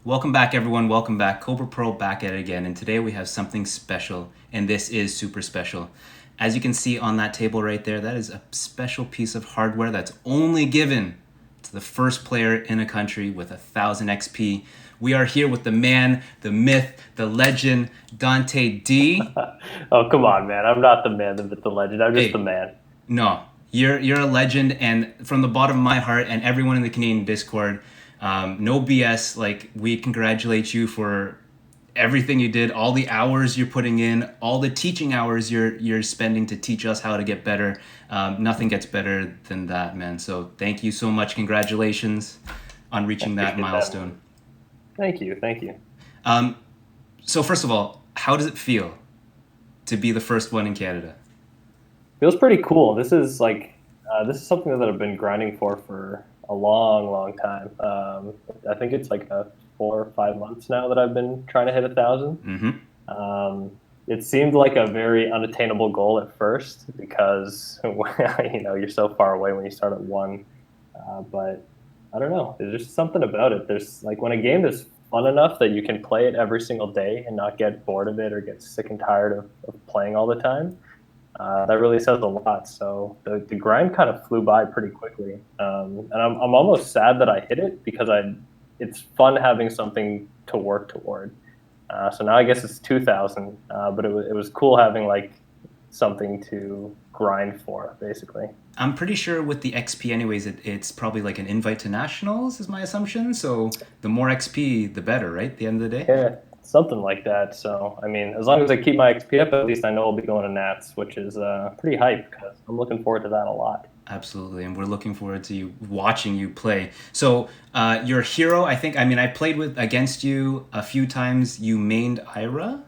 Welcome back, everyone. Welcome back. Cobra Pro back at it again. And today we have something special, and this is super special. As you can see on that table right there, that is a special piece of hardware that's only given to the first player in a country with 1,000 XP. We are here with the man, the myth, the legend, Dante D. Oh, come on, man. I'm not the man, the myth, the legend. I'm just the Hey, man. no, you're a legend, and from the bottom of my heart and everyone in the Canadian Discord, no BS. Like, we congratulate you for everything you did, all the hours you're putting in, all the teaching hours you're spending to teach us how to get better. Nothing gets better than that, man. So thank you so much. Congratulations on I reaching that appreciate that, man. milestone. Thank you. Thank you. So first of all, how does it feel to be the first one in Canada? Feels pretty cool. This is something that I've been grinding for a long, long time. I think it's like 4 or 5 months now that I've been trying to hit 1,000. Mm-hmm. It seemed like a very unattainable goal at first because you're so far away when you start at one. But I don't know. There's just something about it. There's like when a game is fun enough that you can play it every single day and not get bored of it or get sick and tired of playing all the time. That really says a lot. So the grind kind of flew by pretty quickly, and I'm almost sad that I hit it because it's fun having something to work toward. So now I guess it's 2,000, but it was cool having like something to grind for, basically. I'm pretty sure with the XP, anyways, it's probably like an invite to nationals, is my assumption. So the more XP, the better, right? At the end of the day. Yeah, something like that. So I mean, as long as I keep my XP up, at least I know I'll be going to Nats, which is pretty hype because I'm looking forward to that a lot. Absolutely, and we're looking forward to you watching you play. So your hero, I think. I mean, I played with against you a few times. You mained Ira.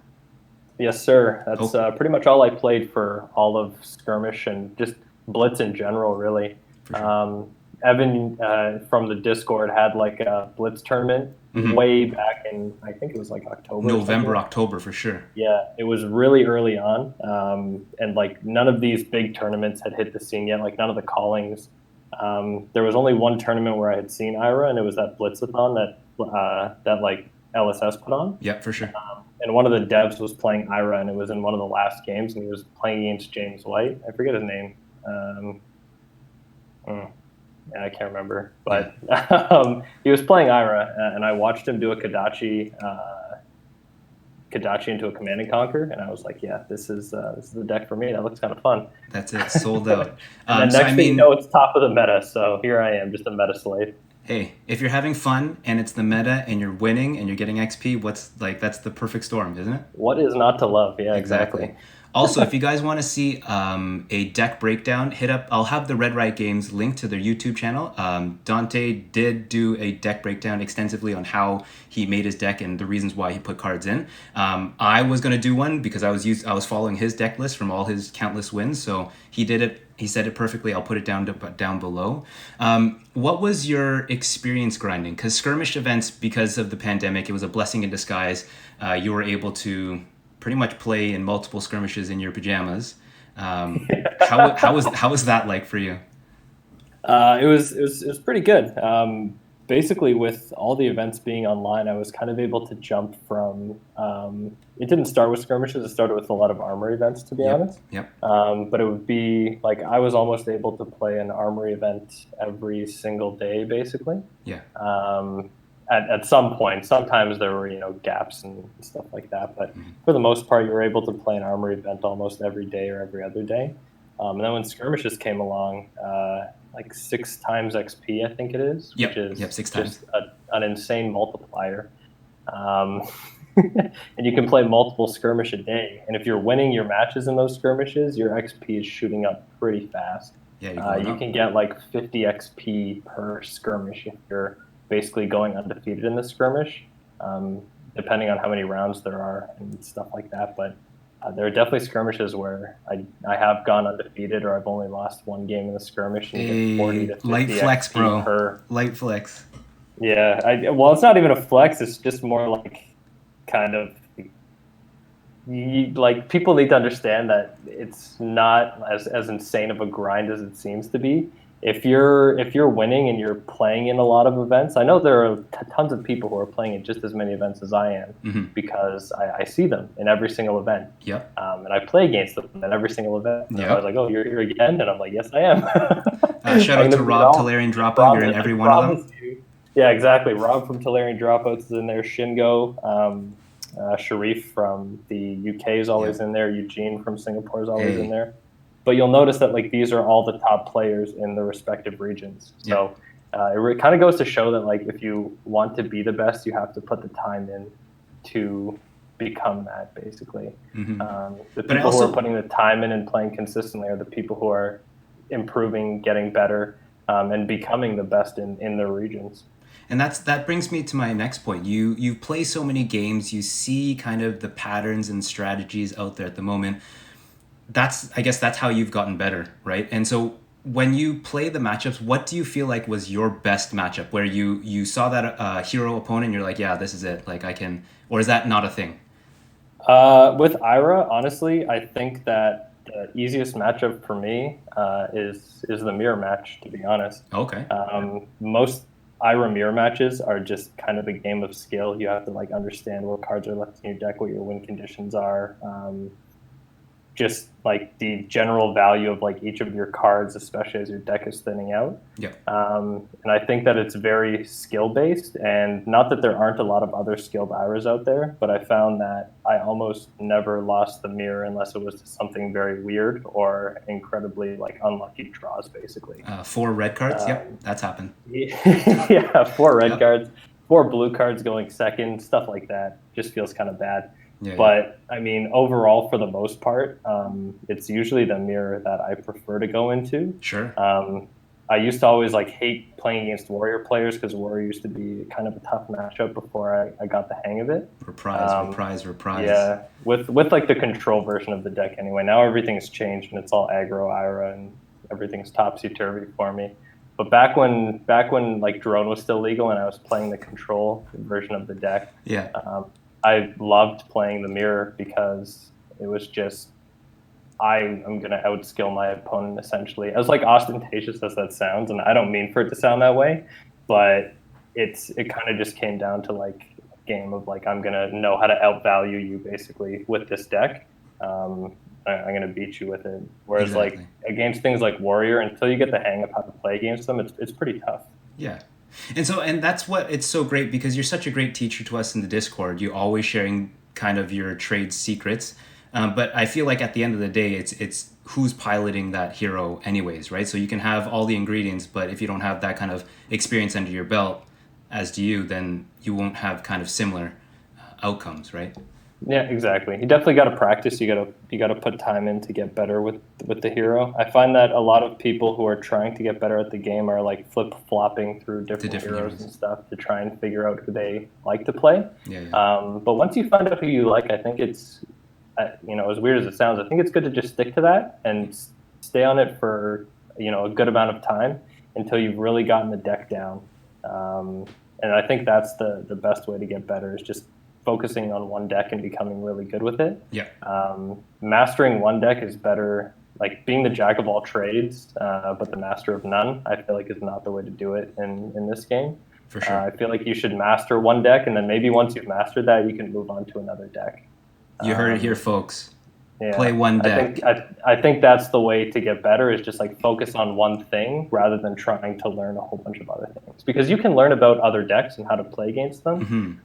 Yes, sir. That's Oh, pretty much all I played for all of skirmish and just blitz in general, really. for sure. Um, Evan from the Discord had like a blitz tournament Hmm. way back in I think it was like October or something November, like that. October, for sure. Yeah, it was really early on, and like none of these big tournaments had hit the scene yet. Like none of the callings. There was only one tournament where I had seen Ira, and it was that Blitzathon that like LSS put on. Yep, for sure. And one of the devs was playing Ira, and it was in one of the last games, and he was playing against James White. I forget his name. Um, yeah, I can't remember, Yeah, but he was playing Ira, and I watched him do a Kadachi into a Command and Conquer, and I was like, yeah, this is the deck for me. That looks kind of fun. that's it. Sold out. And then So I next thing you know, mean, it's top of the meta. So here I am, just a meta slave. hey, if you're having fun and it's the meta and you're winning and you're getting XP, what's like that's the perfect storm, isn't it? What is not to love? Yeah, Exactly. exactly. Also, if you guys want to see a deck breakdown, hit up. I'll have the Red Right Games link to their YouTube channel. Dante did do a deck breakdown extensively on how he made his deck and the reasons why he put cards in. I was gonna do one because I was following his deck list from all his countless wins. So he did it. He said it perfectly. I'll put it down below. What was your experience grinding? Because skirmish events, because of the pandemic, it was a blessing in disguise. You were able to pretty much play in multiple skirmishes in your pajamas. How was that like for you? It was pretty good. Basically, with all the events being online, I was kind of able to jump from. It didn't start with skirmishes; it started with a lot of armory events, to be Yep, honest. yep, But it would be like I was almost able to play an armory event every single day, basically. yeah. Um, at some point, sometimes there were gaps and stuff like that, but for the most part, you were able to play an armory event almost every day or every other day. And then when skirmishes came along, like 6 times XP, I think it is, which Yep, yep, is 6 times. just an insane multiplier. Um, and you can play multiple skirmish a day. And if you're winning your matches in those skirmishes, your XP is shooting up pretty fast. Yeah, you're going You up. can get like 50 XP per skirmish if you're basically going undefeated in the skirmish, um, depending on how many rounds there are and stuff like that. But there are definitely skirmishes where I have gone undefeated or I've only lost one game in the skirmish and you get 40 A to light 50 flex, XP bro. per. Light flex. Yeah, well, it's not even a flex. It's just more like kind of like people need to understand that it's not as insane of a grind as it seems to be. if you're winning and you're playing in a lot of events, I know there are tons of people who are playing in just as many events as I am because I see them in every single event. Yep. And I play against them in every single event. And I was Yep. like, oh, you're here again? And I'm like, yes, I am. Shout I'm out gonna to beat Rob all. Talarian I Dropout. You're in promise. I every one of them. promise you. Yeah, exactly. Rob from Talarian Dropouts is in there. Shingo, Sharif from the UK is always in there. Eugene from Singapore is always in there. But you'll notice that like these are all the top players in the respective regions. So it kind of goes to show that like if you want to be the best, you have to put the time in to become that. Basically, the people who are putting the time in and playing consistently are the people who are improving, getting better, and becoming the best in their regions. And that brings me to my next point. You play so many games, you see kind of the patterns and strategies out there at the moment. I guess that's how you've gotten better, right? And so when you play the matchups, what do you feel like was your best matchup where you saw that hero opponent and you're like, yeah, this is it, like I can, or is that not a thing? With Ira, honestly, I think that the easiest matchup for me is the mirror match, to be honest. Okay. Most Ira mirror matches are just kind of a game of skill. You have to like understand what cards are left in your deck, what your win conditions are, just like the general value of like each of your cards, especially as your deck is thinning out. Yeah. And I think that it's very skill based, and not that there aren't a lot of other skilled Iras out there, but I found that I almost never lost the mirror unless it was to something very weird or incredibly like unlucky draws, basically. 4 red cards. Yep, that's happened. Yeah, 4 red cards, 4 blue cards going second, stuff like that. Just feels kind of bad. But I mean, overall, for the most part, it's usually the mirror that I prefer to go into. Sure. I used to always like hate playing against warrior players because warrior used to be kind of a tough matchup before I got the hang of it. Reprise. Yeah, with like the control version of the deck anyway. Now everything's changed and it's all aggro Ira and everything's topsy turvy for me. But back when like drone was still legal and I was playing the control version of the deck, I loved playing the mirror because it was just I am going to outskill my opponent essentially. As like ostentatious as that sounds, and I don't mean for it to sound that way, but it kind of just came down to like a game of like I'm going to know how to outvalue you basically with this deck. I'm going to beat you with it. Whereas like against things like warrior, until you get the hang of how to play against them, it's pretty tough. Yeah. And that's what it's so great because you're such a great teacher to us in the Discord. You're always sharing kind of your trade secrets. But I feel like at the end of the day, it's who's piloting that hero anyways, right? So you can have all the ingredients, but if you don't have that kind of experience under your belt, as do you, then you won't have kind of similar outcomes, right? Yeah, exactly. You definitely got to practice. You got to put time in to get better with the hero. I find that a lot of people who are trying to get better at the game are like flip flopping through different heroes and stuff to try and figure out who they like to play. But once you find out who you like, I think it's as weird as it sounds, I think it's good to just stick to that and stay on it for a good amount of time until you've really gotten the deck down. And I think that's the best way to get better is just focusing on one deck and becoming really good with it. Mastering one deck is better, like being the jack of all trades, but the master of none, I feel like is not the way to do it in this game. For sure. I feel like you should master one deck, and then maybe once you've mastered that, you can move on to another deck. You heard it here, folks. Play one deck. I think that's the way to get better is just like focus on one thing rather than trying to learn a whole bunch of other things. Because you can learn about other decks and how to play against them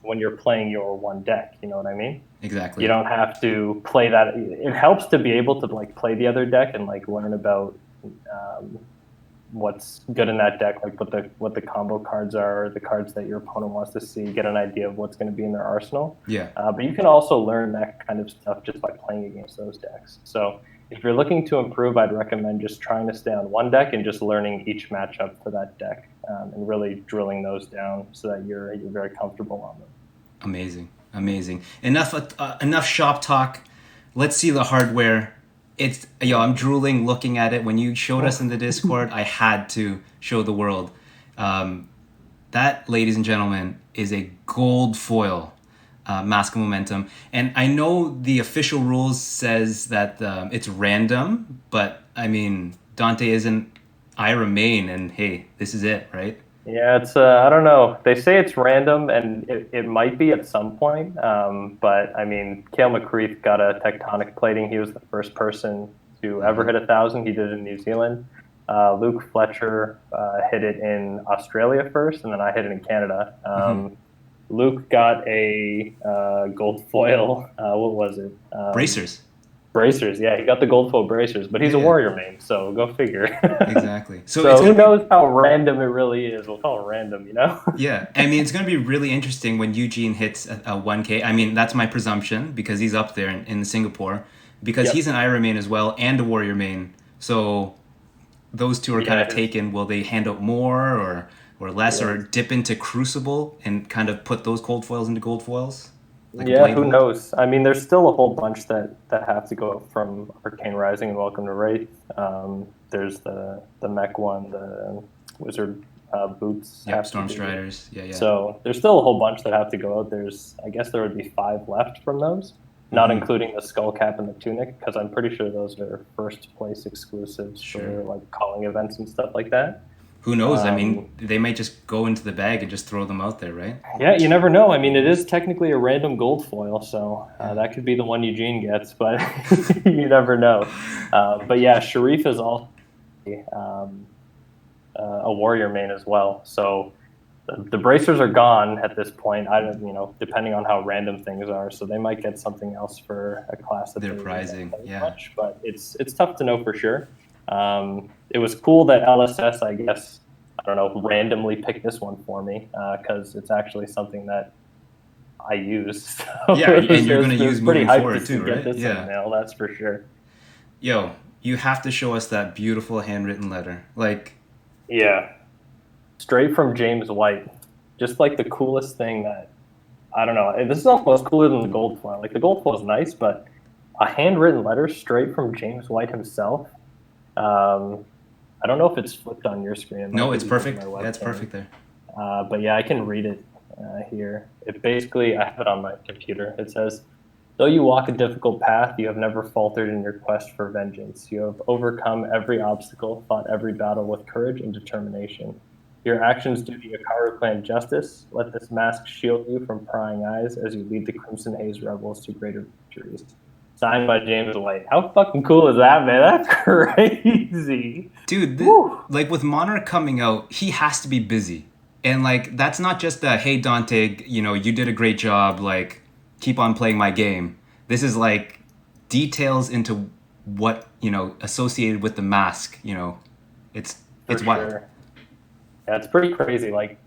when you're playing your one deck. You know what I mean? Exactly. You don't have to play that. It helps to be able to like play the other deck and like learn about what's good in that deck, like what the combo cards are, or the cards that your opponent wants to see, get an idea of what's going to be in their arsenal. But you can also learn that kind of stuff just by playing against those decks. So if you're looking to improve, I'd recommend just trying to stay on one deck and just learning each matchup for that deck and really drilling those down so that you're very comfortable on them. Amazing. Enough shop talk. Let's see the hardware. I'm drooling looking at it. When you showed us in the Discord, I had to show the world. That, ladies and gentlemen, is a gold foil Mask of Momentum. And I know the official rules says that it's random, but I mean, Dante isn't I remain, and hey, this is it, right? Yeah, it's I don't know. They say it's random, and it might be at some point. But I mean, Cale McCreath got a tectonic plating. He was the first person to ever hit 1,000. He did it in New Zealand. Luke Fletcher hit it in Australia first, and then I hit it in Canada. Luke got a gold foil. What was it? Bracers. Bracers. Yeah, he got the gold foil bracers, but he's a Yeah. warrior main, so go figure. Exactly. So So it's who gonna be knows how random it really is? We'll call it random, you know? yeah. I mean, it's gonna be really interesting when Eugene hits a 1K. I mean, that's my presumption because he's up there in Singapore because Yep. he's an Ira main as well and a warrior main. So those two are kind of Yeah, taken. Will they hand out more or less, yeah. or dip into Crucible and kind of put those cold foils into gold foils, like a Yeah, blade who hold? knows? I mean, there's still a whole bunch that have to go up from Arcane Rising and Welcome to Wraith. There's the mech one, the Wizard boots Yep, have to Storm do. Striders. Yeah, yeah. So there's still a whole bunch that have to go out. I guess there would be 5 left from those, not including the skull cap and the tunic, because I'm pretty sure those are first place exclusives for like calling events and stuff like that. Who knows? I mean, they might just go into the bag and just throw them out there, right? Yeah, you never know. I mean, it is technically a random gold foil, so that could be the one Eugene gets, but you never know. But yeah, Sharif is also a warrior main as well. So the bracers are gone at this point. I don't, depending on how random things are, so they might get something else for a class that They're they prizing, don't play yeah. much, but it's tough to know for sure. It was cool that LSS, I guess, I don't know, randomly picked this one for me because it's actually something that I use. So Yeah, and you're going to it was use pretty moving hyped forward to too, get right? this Yeah. in the mail, that's for sure. Yo, you have to show us that beautiful handwritten letter. Like, Yeah. Straight from James White. Just like the coolest thing that, I don't know, this is almost cooler than the gold foil. Like the gold foil is nice, but a handwritten letter straight from James White himself. I don't know if it's flipped on your screen. It might no, be it's because of perfect. my Yeah, it's webcam. perfect there. But yeah, I can read it here. It basically, I have it on my computer. It says, though you walk a difficult path, you have never faltered in your quest for vengeance. You have overcome every obstacle, fought every battle with courage and determination. Your actions do the Akaru clan justice. Let this mask shield you from prying eyes as you lead the Crimson Haze rebels to greater victories. Signed by James White. How fucking cool is that, man? That's crazy. Dude, like with Monarch coming out, he has to be busy. And like, that's not just a, hey, Dante, you did a great job. Like, keep on playing my game. This is like details into what, associated with the mask, it's wild. Sure. Yeah, it's pretty crazy. Like,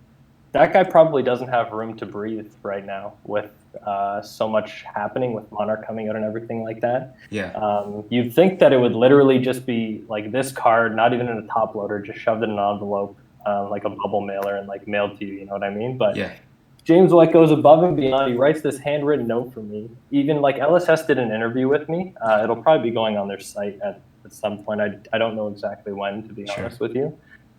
that guy probably doesn't have room to breathe right now with so much happening with Monarch coming out and everything like that. Yeah. You'd think that it would literally just be like this card, not even in a top loader, just shoved in an envelope, like a bubble mailer, and like mailed to you. You know what I mean? But Yeah. James White goes above and beyond. He writes this handwritten note for me. Even like LSS did an interview with me. It'll probably be going on their site at some point. I don't know exactly when, to be honest with you.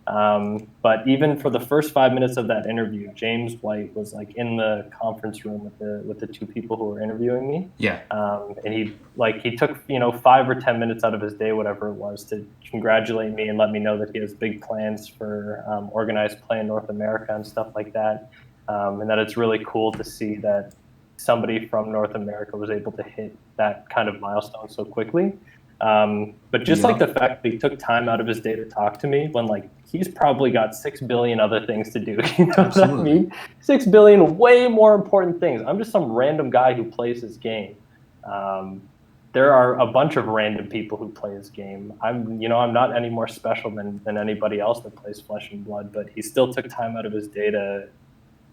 But even for the first 5 minutes of that interview, James White was like in the conference room with the 2 people who were interviewing me. Yeah. And he took 5 or 10 minutes out of his day, whatever it was, to congratulate me and let me know that he has big plans for organized play in North America and stuff like that. And that it's really cool to see that somebody from North America was able to hit that kind of milestone so quickly. But just like the fact that he took time out of his day to talk to me when like he's probably got 6 billion other things to do. You know what I mean? 6 billion way more important things. I'm just some random guy who plays his game. There are a bunch of random people who play his game. I'm not any more special than anybody else that plays Flesh and Blood, but he still took time out of his day to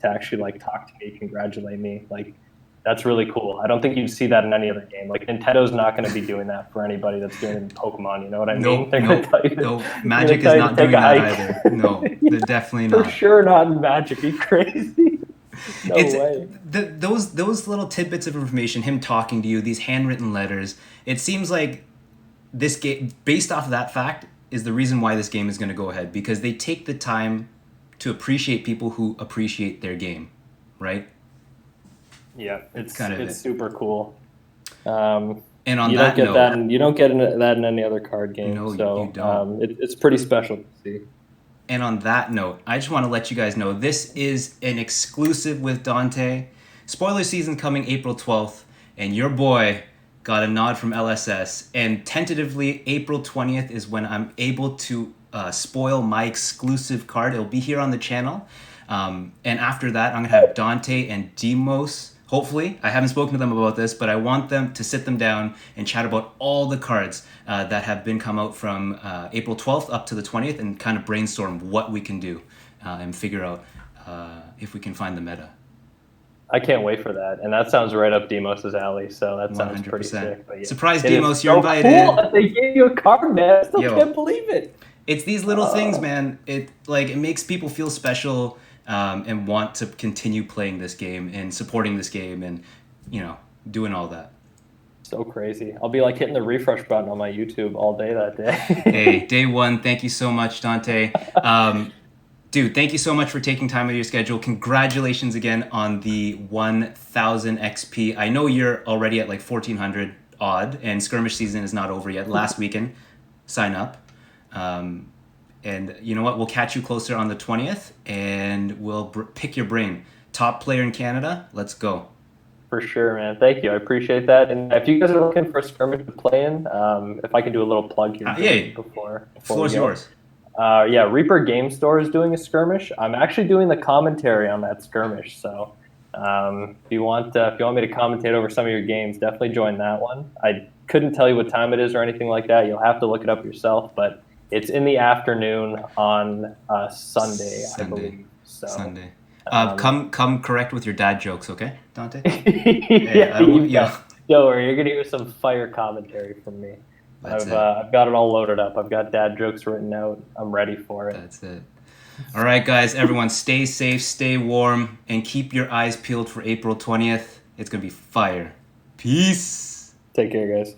actually like talk to me, congratulate me. Like, that's really cool. I don't think you'd see that in any other game. Like, Nintendo's not going to be doing that for anybody that's doing it in Pokemon. You know what I mean? No, Magic is not doing that either. No, they're definitely not. For sure not in Magic. Are you crazy? No way. Those little tidbits of information, him talking to you, these handwritten letters, it seems like this game, based off of that fact, is the reason why this game is going to go ahead, because they take the time to appreciate people who appreciate their game, right? Yeah, it's super cool. And on You don't that get note, that, and you don't get that in any other card game. no, So you don't. it's pretty special to see. And on that note, I just want to let you guys know this is an exclusive with Dante. Spoiler season coming April 12th, and your boy got a nod from LSS. And tentatively, April 20th is when I'm able to spoil my exclusive card. It'll be here on the channel. And after that, I'm going to have Dante and Demos. Hopefully, I haven't spoken to them about this, but I want them to sit them down and chat about all the cards that have been come out from April 12th up to the 20th and kind of brainstorm what we can do and figure out if we can find the meta. I can't wait for that, and that sounds right up Demos's alley. So that sounds pretty sick. But yeah. Surprise, It Demos, is you're so invited. Cool that they gave you a card, man. I still Yo. can't believe it. It's these little things, man. It makes people feel special and want to continue playing this game and supporting this game and doing all that. So crazy. I'll be like hitting the refresh button on my YouTube all day that day. Hey, day one. Thank you so much, Dante. Dude, thank you so much for taking time out of your schedule. Congratulations again on the 1,000 XP. I know you're already at like 1,400 odd, and skirmish season is not over yet. Last weekend, sign up. And you know what? We'll catch you closer on the 20th, and we'll pick your brain. Top player in Canada, let's go. For sure, man. Thank you. I appreciate that. And if you guys are looking for a skirmish to play in, if I can do a little plug here yeah. before Floor's yours. Yeah, Reaper Game Store is doing a skirmish. I'm actually doing the commentary on that skirmish. So if you want me to commentate over some of your games, definitely join that one. I couldn't tell you what time it is or anything like that. You'll have to look it up yourself, but it's in the afternoon on Sunday, I believe. So, Sunday. Come correct with your dad jokes, okay, Dante? Don't worry, you're gonna hear some fire commentary from me. I've got it all loaded up. I've got dad jokes written out. I'm ready for it. That's it. All right, guys, everyone, stay safe, stay warm, and keep your eyes peeled for April 20th. It's gonna be fire. Peace. Take care, guys.